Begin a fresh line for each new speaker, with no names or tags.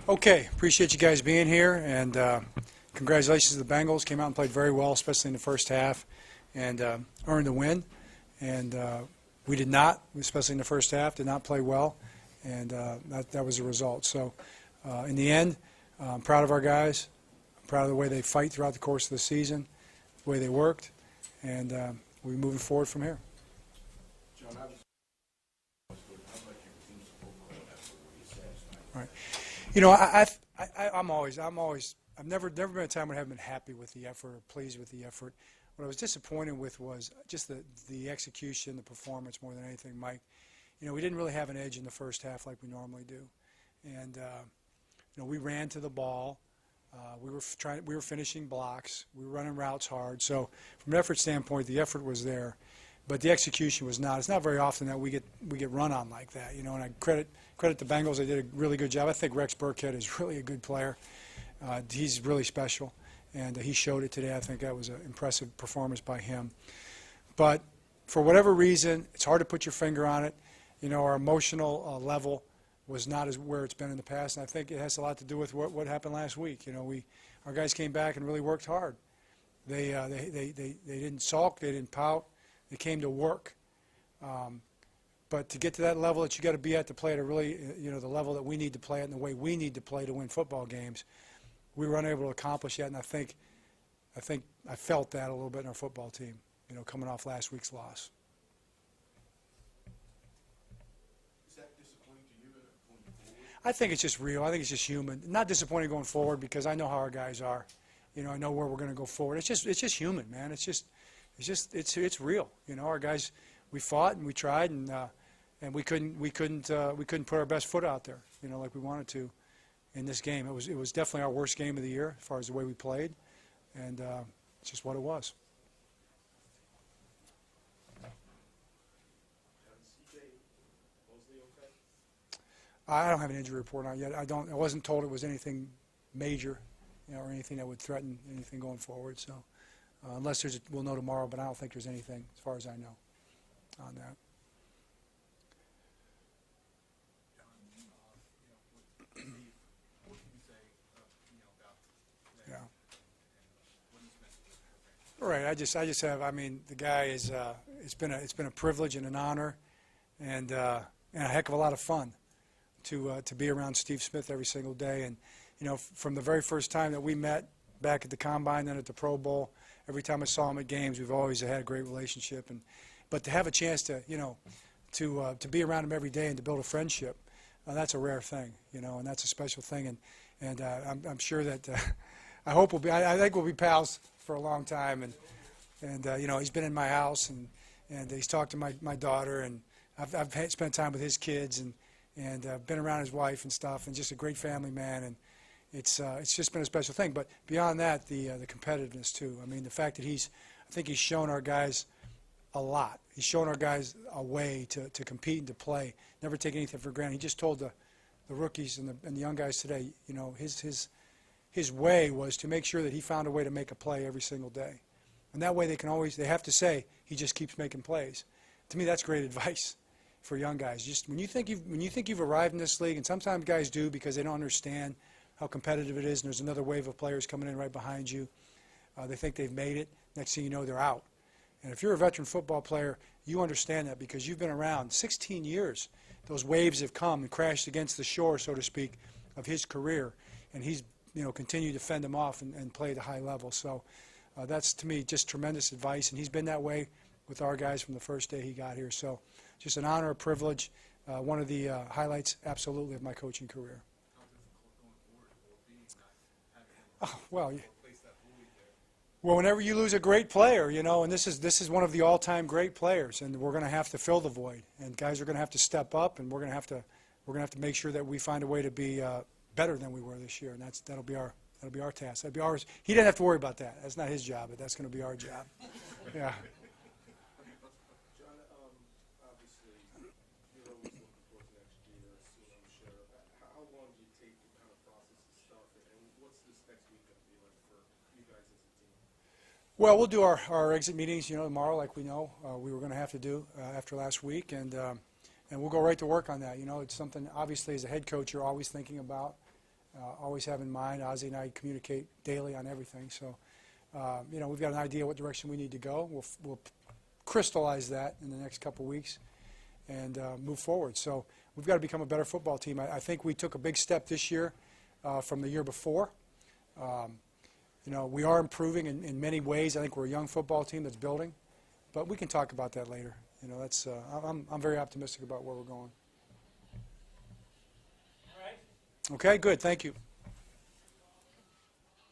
Okay, appreciate you guys being here, and congratulations to the Bengals. Came out and played very well, especially in the first half, and earned the win. And we did not, especially in the first half, did not play well, and that was the result. So in the end, I'm proud of our guys. I'm proud of the way they fight throughout the course of the season, the way they worked, and we're moving forward from here. Right. You know, I've never been a time when I haven't been happy with the effort or pleased with the effort. What I was disappointed with was just the execution, the performance more than anything, Mike. You know, we didn't really have an edge in the first half like we normally do, and you know, we ran to the ball. We were finishing blocks. We were running routes hard. So from an effort standpoint, the effort was there, but the execution was not. It's not very often that we get run on like that, you know. And I credit the Bengals. They did a really good job. I think Rex Burkhead is really a good player. He's really special, and he showed it today. I think that was an impressive performance by him. But for whatever reason, it's hard to put your finger on it. You know, our emotional level was not as where it's been in the past, and I think it has a lot to do with what happened last week. You know, our guys came back and really worked hard. They didn't sulk, they didn't pout, they came to work. But to get to that level that you got to be at to play at a really, you know, the level that we need to play at and the way we need to play to win football games, we were unable to accomplish that, and I think I felt that a little bit in our football team, you know, coming off last week's loss.
Is that disappointing to you going forward?
I think it's just real. I think it's just human. Not disappointing going forward because I know how our guys are. You know, I know where we're going to go forward. It's just human, man. It's real. You know, our guys, we fought and we tried and we couldn't put our best foot out there, you know, like we wanted to in this game. It was definitely our worst game of the year as far as the way we played, and it's just what it was. I don't have an injury report on it yet. I wasn't told it was anything major, you know, or anything that would threaten anything going forward. So unless we'll know tomorrow, but I don't think there's anything as far as I know on that. Yeah. All right. I just have. I mean, the guy is. It's been a privilege and an honor, and a heck of a lot of fun to be around Steve Smith every single day. And you know, from the very first time that we met back at the Combine, then at the Pro Bowl, every time I saw him at games, we've always had a great relationship. But to have a chance to, you know, to be around him every day and to build a friendship, that's a rare thing, you know, and that's a special thing. And I'm sure that I think we'll be pals for a long time. And you know, he's been in my house and he's talked to my daughter, and I've spent time with his kids and been around his wife and stuff, and just a great family man. And it's just been a special thing. But beyond that, the competitiveness too. I mean, the fact that I think he's shown our guys a lot. He's shown our guys a way to compete and to play. Never take anything for granted. He just told the rookies and the young guys today, you know, his way was to make sure that he found a way to make a play every single day. And that way they have to say he just keeps making plays. To me, that's great advice for young guys. Just when you think you've arrived in this league, and sometimes guys do because they don't understand how competitive it is, and there's another wave of players coming in right behind you. They think they've made it. Next thing you know, they're out. And if you're a veteran football player, you understand that because you've been around 16 years. Those waves have come and crashed against the shore, so to speak, of his career, and he's, you know, continued to fend them off and play at a high level. So that's, to me, just tremendous advice, and he's been that way with our guys from the first day he got here. So just an honor, a privilege, one of the highlights, absolutely, of my coaching career. Oh, well, whenever you lose a great player, you know, and this is one of the all-time great players, and we're going to have to fill the void, and guys are going to have to step up, and we're going to have to make sure that we find a way to be better than we were this year, and that'll be our task. That'll be ours. He didn't have to worry about that. That's not his job, but that's going to be our job. Yeah. Well, we'll do our exit meetings, you know, tomorrow, like we know we were going to have to do after last week, and we'll go right to work on that. You know, it's something, obviously, as a head coach, you're always thinking about always have in mind. Ozzie and I communicate daily on everything. So, we've got an idea what direction we need to go. We'll crystallize that in the next couple weeks and move forward. So we've got to become a better football team. I think we took a big step this year from the year before. We are improving in many ways. I think we're a young football team that's building, but we can talk about that later. I'm very optimistic about where we're going.
All right.
Okay, good. Thank you.